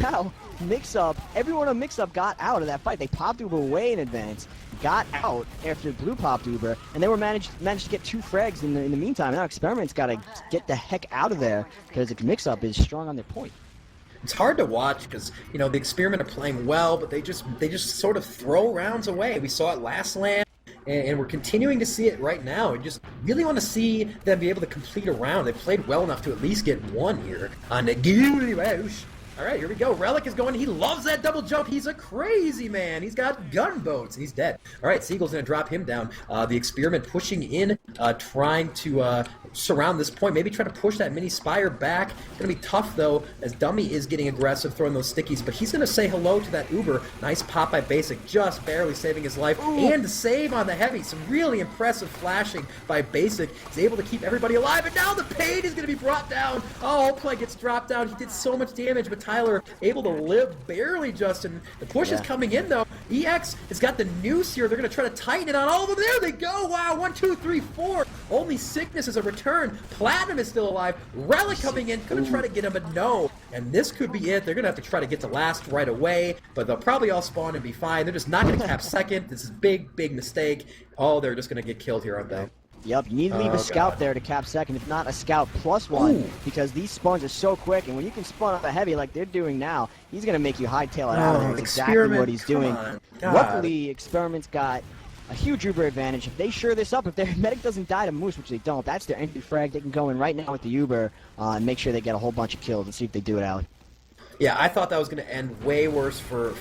Speaker 2: MixUp, everyone on MixUp got out of that fight. They popped Uber way in advance, got out after Blue popped Uber, and they were managed to get 2 frags in the meantime. Now Experiment's got to get the heck out of there because MixUp is strong on their point.
Speaker 1: It's hard to watch because, you know, the Experiment are playing well, but they just sort of throw rounds away. We saw it last LAN, and we're continuing to see it right now. We just really want to see them be able to complete a round. They played well enough to at least get one here on the Gilliwaush. All right, here we go. Relic is going. He loves that double jump. He's a crazy man. He's got gunboats. He's dead. All right, Seagull's going to drop him down. The Experiment pushing in, trying to surround this point. Maybe try to push that mini Spire back. It's going to be tough, though, as Dummy is getting aggressive, throwing those stickies. But he's going to say hello to that Uber. Nice pop by Basic, just barely saving his life. Ooh. And save on the Heavy. Some really impressive flashing by Basic. He's able to keep everybody alive. And now the Pain is going to be brought down. Oh, play gets dropped down. He did so much damage, but Tyler able to live barely, Justin. The push is coming in, though. EX has got the noose here. They're going to try to tighten it on all of them. There they go. Wow, 1, 2, 3, 4. Only Sickness is a return. Platinum is still alive. Relic coming in. Going to try to get him, but no. And this could be it. They're going to have to try to get to last right away, but they'll probably all spawn and be fine. They're just not going to cap second. This is big, big mistake. Oh, they're just going to get killed here, aren't they?
Speaker 2: Yep, you need to leave a scout there to cap second, if not a scout +1, because these spawns are so quick, and when you can spawn up a Heavy like they're doing now, he's going to make you hightail it out of there. That's exactly what he's doing. Luckily, Experiment's got a huge Uber advantage. If they sure this up, if their medic doesn't die to Moose, which they don't, that's their entry frag. They can go in right now with the Uber and make sure they get a whole bunch of kills and see if they do it out.
Speaker 1: Yeah, I thought that was going to end way worse for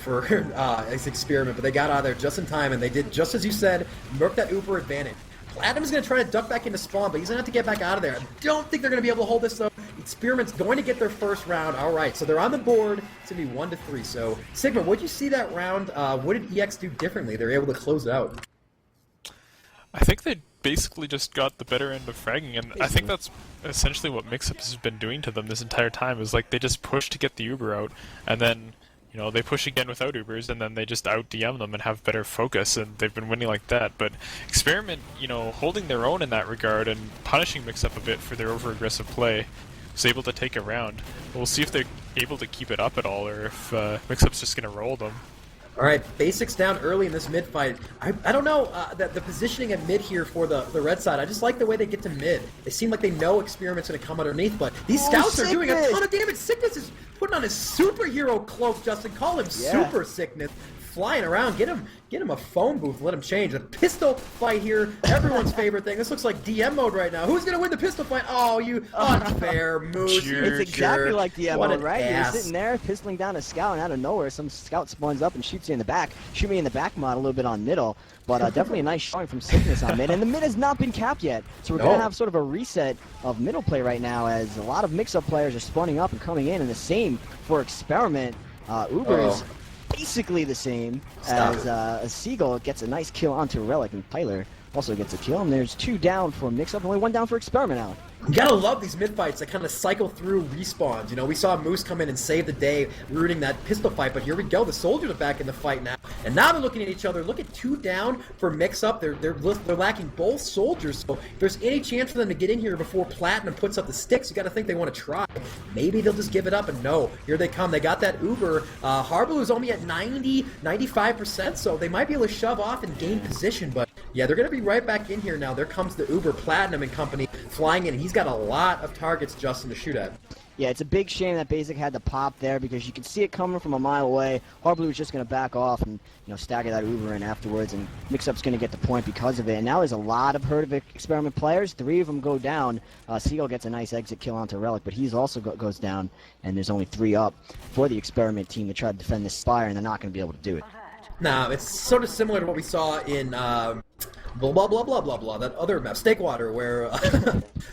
Speaker 1: this Experiment, but they got out of there just in time, and they did just as you said, murk that Uber advantage. Platinum's going to try to duck back into spawn, but he's going to have to get back out of there. I don't think they're going to be able to hold this, though. Experiment's going to get their first round. All right, so they're on the board. It's going to be 1 to 3. So, Sigma, what did you see that round? What did EX do differently? They were able to close it out.
Speaker 3: I think they basically just got the better end of fragging, and I think that's essentially what MixUp has been doing to them this entire time, is like they just push to get the Uber out, and then, you know, they push again without Ubers, and then they just out-DM them and have better focus, and they've been winning like that. But Experiment, you know, holding their own in that regard and punishing MixUp a bit for their over-aggressive play, was able to take a round. We'll see if they're able to keep it up at all, or if MixUp's just going to roll them.
Speaker 1: All right, Basics down early in this mid fight. I don't know the positioning at mid here for the red side. I just like the way they get to mid. They seem like they know Experiment's going to come underneath, but these scouts are doing a ton of damage. Sickness is putting on his superhero cloak, Justin. Call him Super Sickness. Flying around, get him a phone booth, let him change. The pistol fight here, everyone's favorite thing. This looks like DM mode right now. Who's gonna win the pistol fight? Oh, you unfair Moose.
Speaker 2: It's exactly like DM mode, right? You're sitting there, pistoling down a scout, and out of nowhere, some scout spawns up and shoots you in the back. Shoot me in the back mod a little bit on middle, but definitely a nice showing from Sickness on mid. And the mid has not been capped yet, so we're gonna have sort of a reset of middle play right now, as a lot of mix-up players are spawning up and coming in, and the same for Experiment. Uber is basically the same as Seagull gets a nice kill onto Relic, and Tyler also gets a kill, and there's 2 down for MixUp, only 1 down for Experiment out.
Speaker 1: You gotta love these mid-fights that kind of cycle through respawns. You know, we saw Moose come in and save the day, ruining that pistol fight, but here we go. The soldiers are back in the fight now. And now they're looking at each other. Look at 2 down for MixUp. They're lacking both soldiers, so if there's any chance for them to get in here before Platinum puts up the sticks, you gotta think they want to try. Maybe they'll just give it up, and no. Here they come. They got that Uber. Harblu's only at 90, 95%, so they might be able to shove off and gain position, but yeah, they're gonna be right back in here now. There comes the Uber, Platinum and company flying in. He's got a lot of targets, Justin, to shoot at.
Speaker 2: Yeah, it's a big shame that Basic had to pop there because you could see it coming from a mile away. Harblu was just going to back off and stagger that Uber in afterwards, and MixUp's going to get the point because of it. And now there's a lot of herd of Experiment players. 3 of them go down. Seagull gets a nice exit kill onto Relic, but he's also goes down, and there's only 3 up for the Experiment team to try to defend this Spire, and they're not going to be able to do it.
Speaker 1: Nah, it's sort of similar to what we saw in blah blah blah blah blah blah, that other map, Steakwater, where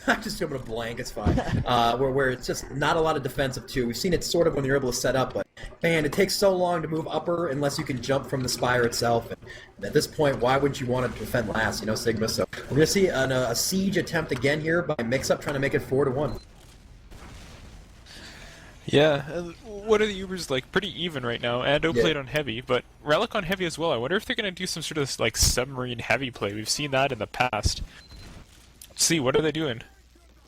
Speaker 1: I'm just going to blank, it's fine. Where it's just not a lot of defensive too. We've seen it sort of when you're able to set up, but man, it takes so long to move upper unless you can jump from the Spire itself. And at this point, why wouldn't you want to defend last, Sigma? So we're going to see a siege attempt again here by MixUp, trying to make it 4-1.
Speaker 3: Yeah, what are the Ubers like? Pretty even right now. Ando played on heavy, but Relic on heavy as well. I wonder if they're going to do some sort of like submarine heavy play. We've seen that in the past. Let's see, what are they doing?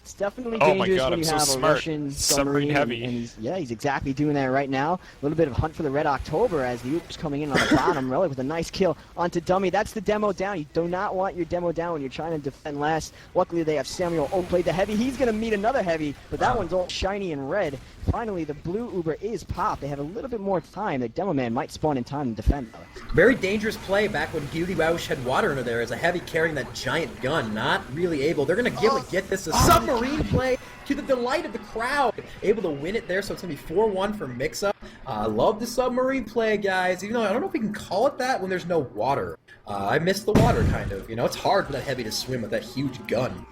Speaker 2: It's definitely
Speaker 3: Oh my
Speaker 2: dangerous
Speaker 3: God,
Speaker 2: when
Speaker 3: I'm
Speaker 2: you
Speaker 3: so
Speaker 2: have
Speaker 3: smart.
Speaker 2: a Russian
Speaker 3: Submarine heavy.
Speaker 2: and he's exactly doing that right now. A little bit of hunt for the Red October as the Uber's coming in on the bottom. Relic with a nice kill onto Dummy. That's the demo down. You do not want your demo down when you're trying to defend last. Luckily, they have Samuel played the heavy. He's going to meet another heavy, but that one's all shiny and red. Finally, the blue Uber is popped. They have a little bit more time. The demo man might spawn in time to defend, though.
Speaker 1: Very dangerous play back when Gilly Wausch had water under there as a heavy carrying that giant gun. Not really able. They're going to be able to get this a submarine play to the delight of the crowd. Able to win it there, so it's going to be 4-1 for MixUp. I love the submarine play, guys. Even though I don't know if we can call it that when there's no water. I miss the water, kind of. It's hard for that heavy to swim with that huge gun.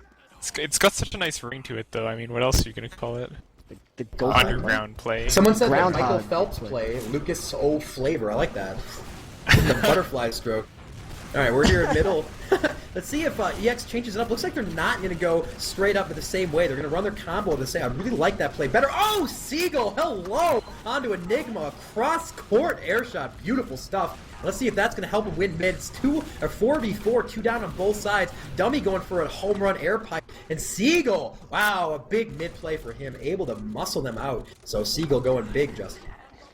Speaker 3: It's got such a nice ring to it, though. I mean, what else are you going to call it?
Speaker 2: The gold
Speaker 3: Underground play.
Speaker 1: Someone said that Michael
Speaker 2: Groundhog
Speaker 1: Phelps play, Lucas O flavor. I like that. The butterfly stroke. All right, we're here in middle. Let's see if EX changes it up. Looks like they're not going to go straight up the same way. They're going to run their combo the same. I really like that play better. Oh, Seagull, hello! Onto Enigma, cross-court air shot. Beautiful stuff. Let's see if that's going to help him win mid. It's 4v4, 2 down on both sides. Dummy going for a home run air pipe. And Seagull, wow, a big mid play for him, able to muscle them out. So Seagull going big, Justin.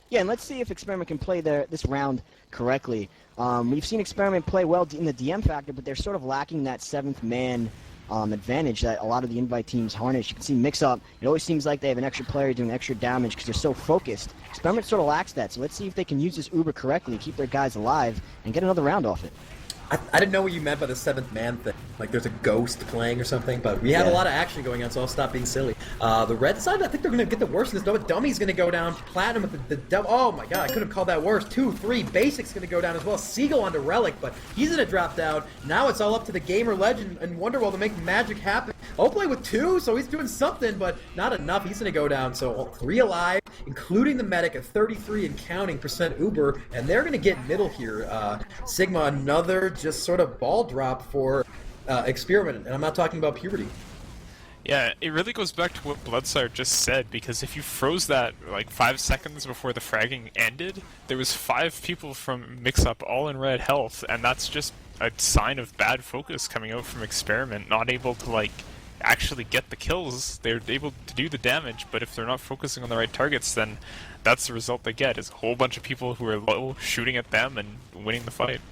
Speaker 2: Yeah, and let's see if Experiment can play this round correctly. We've seen Experiment play well in the DM factor, but they're sort of lacking that 7th man advantage that a lot of the invite teams harness. You can see MixUp, it always seems like they have an extra player doing extra damage because they're so focused. Experiment sort of lacks that, so let's see if they can use this Uber correctly, keep their guys alive, and get another round off it.
Speaker 1: I didn't know what you meant by the 7th man thing. Like there's a ghost playing or something, but we had a lot of action going on, so I'll stop being silly. The red side, I think they're going to get the worst of this. Dummy's going to go down. Platinum with the oh my god, I could have called that worse. 2, 3, Basic's going to go down as well. Seagull onto Relic, but he's going to drop down. Now it's all up to the gamer legend and Wonderwall to make magic happen. Oplay with 2, so he's doing something, but not enough. He's going to go down, so 3 alive, including the medic at 33 and counting % Uber, and they're going to get middle here. Sigma, another just sort of ball drop for Experiment, and I'm not talking about puberty.
Speaker 3: Yeah, it really goes back to what Bloodsire just said, because if you froze that like 5 seconds before the fragging ended, there was 5 people from MixUp all in red health, and that's just a sign of bad focus coming out from Experiment, not able to like actually get the kills. They're able to do the damage, but if they're not focusing on the right targets, then that's the result they get, is a whole bunch of people who are low shooting at them and winning the fight.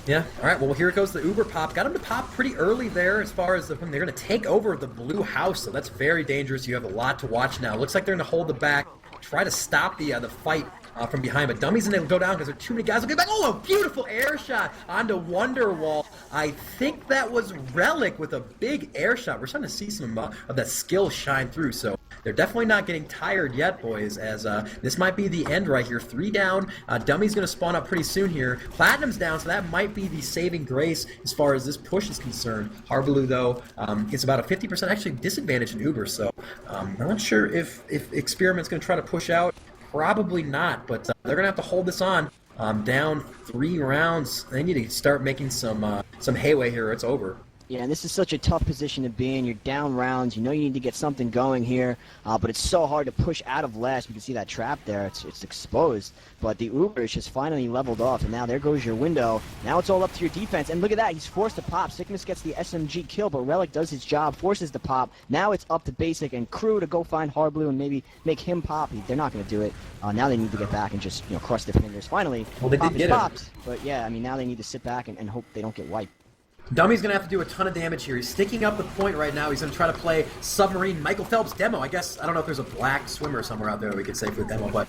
Speaker 1: Yeah, alright, well here goes the Uber pop. Got him to pop pretty early there as far as when they're going to take over the blue house, so that's very dangerous. You have a lot to watch now. Looks like they're going to hold the back, try to stop the fight from behind, but Dummy's going to go down because there are too many guys. Get back. Oh, a beautiful air shot onto Wonderwall. I think that was Relic with a big air shot. We're starting to see some of that skill shine through, so they're definitely not getting tired yet, boys, as this might be the end right here. 3 down. Dummy's going to spawn up pretty soon here. Platinum's down, so that might be the saving grace as far as this push is concerned. Harblu, though, is about a 50% actually disadvantage in Uber, so I'm not sure if Experiment's going to try to push out. Probably not, but they're going to have to hold this on. Down 3 rounds. They need to start making some headway here. It's over.
Speaker 2: Yeah, and this is such a tough position to be in. You're down rounds. You know you need to get something going here, but it's so hard to push out of last. You can see that trap there. It's exposed. But the Uber is just finally leveled off, and now there goes your window. Now it's all up to your defense. And look at that. He's forced to pop. Sickness gets the SMG kill, but Relic does his job, forces the pop. Now it's up to Basic and Crew to go find Hardblue and maybe make him pop. They're not going to do it. Now they need to get back and just cross their fingers. Finally,
Speaker 1: well, they
Speaker 2: pop
Speaker 1: did
Speaker 2: is
Speaker 1: get
Speaker 2: popped.
Speaker 1: him.
Speaker 2: But yeah, I mean, now they need to sit back and hope they don't get wiped.
Speaker 1: Dummy's going to have to do a ton of damage here. He's sticking up the point right now. He's going to try to play Submarine Michael Phelps demo. I guess, I don't know if there's a black swimmer somewhere out there that we could say for the demo, but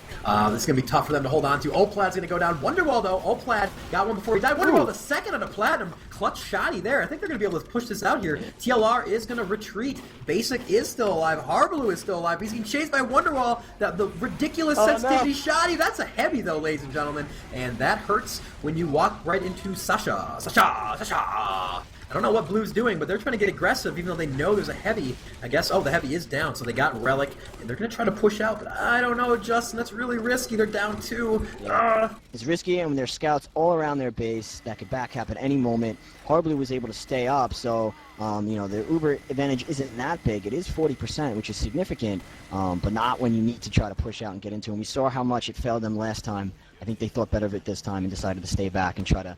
Speaker 1: this is going to be tough for them to hold on to. Oplad's going to go down. Wonderwall, though. Oplad got one before he died. Wonderwall, the second on a platinum. Clutch shotty there. I think they're going to be able to push this out here. TLR is going to retreat. Basic is still alive. Harblue is still alive. He's being chased by Wonderwall. The ridiculous sensitivity shotty. That's a heavy, though, ladies and gentlemen. And that hurts when you walk right into Sasha. Sasha! I don't know what Blue's doing, but they're trying to get aggressive, even though they know there's a heavy. I guess, the heavy is down, so they got Relic, and they're going to try to push out, but I don't know, Justin, that's really risky. They're down 2.
Speaker 2: Yeah. It's risky, and when there's scouts all around their base that could back up at any moment, Hardblue was able to stay up, so, the Uber advantage isn't that big. It is 40%, which is significant, but not when you need to try to push out and get into it. And we saw how much it failed them last time. I think they thought better of it this time and decided to stay back and try to,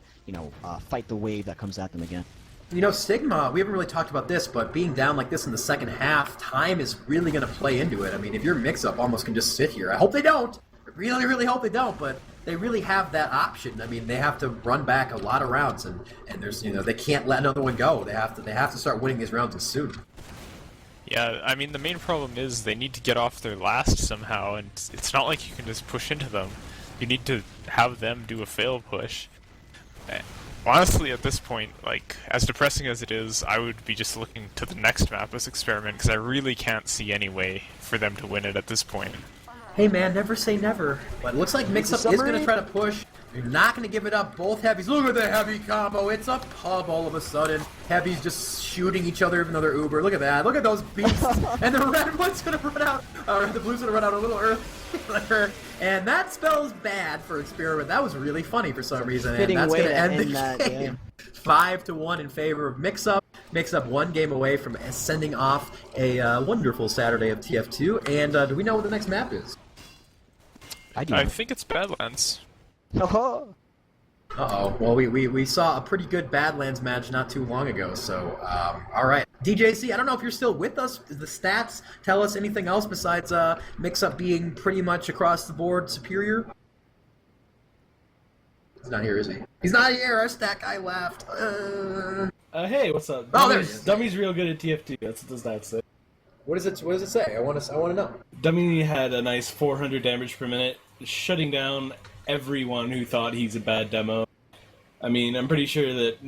Speaker 2: fight the wave that comes at them again.
Speaker 1: Sigma, we haven't really talked about this, but being down like this in the second half, time is really going to play into it. I mean, if your mix-up almost can just sit here. I hope they don't. I really, really hope they don't, but they really have that option. I mean, they have to run back a lot of rounds, and there's, they can't let another one go. They have to start winning these rounds soon.
Speaker 3: Yeah, I mean, the main problem is they need to get off their last somehow, and it's not like you can just push into them. You need to have them do a fail push. Honestly, at this point, as depressing as it is, I would be just looking to the next map as Experiment, because I really can't see any way for them to win it at this point.
Speaker 1: Hey man, never say never. But it looks like MixUp is going to try to push. You're not going to give it up. Both heavies. Look at the heavy combo. It's a pub all of a sudden. Heavies just shooting each other, even though they're Uber. Look at that. Look at those beasts. And the red one's going to run out. The blue's going to run out a little earlier. And that spells bad for Experiment. That was really funny for some reason. And that's going to end the game. 5-1 in favor of MixUp. MixUp one game away from sending off a wonderful Saturday of TF2. And do we know what the next map is?
Speaker 3: I think it's Badlands.
Speaker 2: Oh.
Speaker 1: Uh-oh. Well, we saw a pretty good Badlands match not too long ago, so, all right. DJC, I don't know if you're still with us. Does the stats tell us anything else besides MixUp being pretty much across the board superior? He's not here, is he? He's not here! Our stat guy left.
Speaker 4: Hey, what's up?
Speaker 1: Oh, there he is.
Speaker 4: Dummy's real good at TF2, that's what the stats say.
Speaker 1: What does it say? I want to know.
Speaker 4: Dummy had a nice 400 damage per minute, shutting down everyone who thought he's a bad demo. I mean, I'm pretty sure that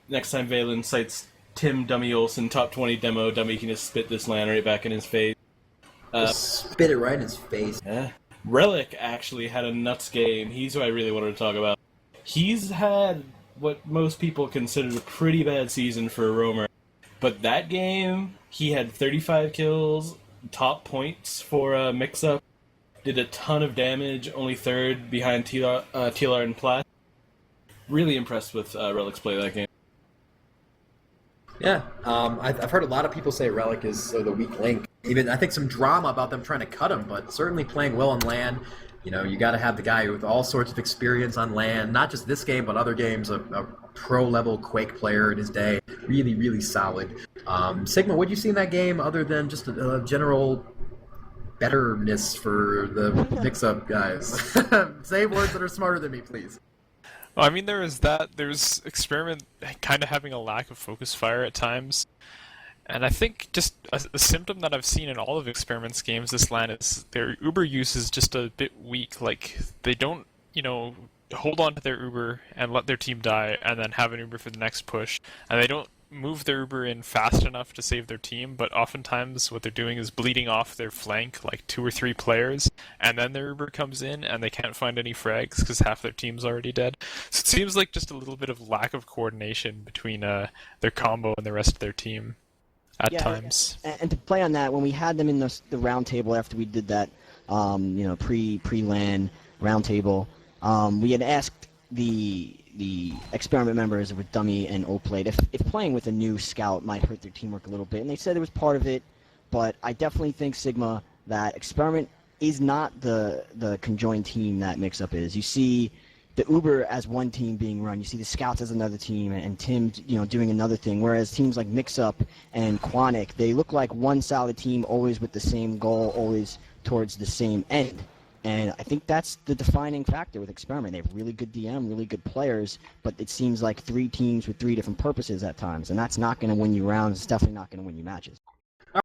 Speaker 4: next time Valen cites Tim Dummy Olsen top 20 demo, Dummy can just spit this LAN right back in his face.
Speaker 1: Just spit it right in his face.
Speaker 4: Yeah. Relic actually had a nuts game. He's who I really wanted to talk about. He's had what most people consider a pretty bad season for a roamer. But that game, he had 35 kills, top points for MixUp, did a ton of damage, only third behind TLR and Plat. Really impressed with Relic's play that game.
Speaker 1: Yeah, I've heard a lot of people say Relic is the weak link. Even I think some drama about them trying to cut him, but certainly playing well on LAN. You got to have the guy with all sorts of experience on LAN, not just this game, but other games, a pro-level Quake player in his day. Really, really solid. Sigma, what did you see in that game other than just a general betterness for the MixUp guys? Say words that are smarter than me, please.
Speaker 3: Well, I mean, there is that. There's Experiment kind of having a lack of focus fire at times. And I think just a symptom that I've seen in all of Experiment's games this LAN is their Uber use is just a bit weak. Like, they don't, hold on to their Uber and let their team die and then have an Uber for the next push. And they don't move their Uber in fast enough to save their team, but oftentimes what they're doing is bleeding off their flank, like 2 or 3 players, and then their Uber comes in and they can't find any frags because half their team's already dead. So it seems like just a little bit of lack of coordination between their combo and the rest of their team at times.
Speaker 2: And to play on that, when we had them in the round table after we did that, pre-LAN round table, we had asked the the experiment members with Dummy and O-Plate, if playing with a new scout might hurt their teamwork a little bit, and they said it was part of it, but I definitely think, Sigma, that Experiment is not the conjoined team that MixUp is. You see the Uber as one team being run, you see the Scouts as another team, and Tim, doing another thing, whereas teams like MixUp and Quantic, they look like one solid team, always with the same goal, always towards the same end. And I think that's the defining factor with Experiment. They have really good DM, really good players, but it seems like three teams with three different purposes at times, and that's not going to win you rounds. It's definitely not going to win you matches.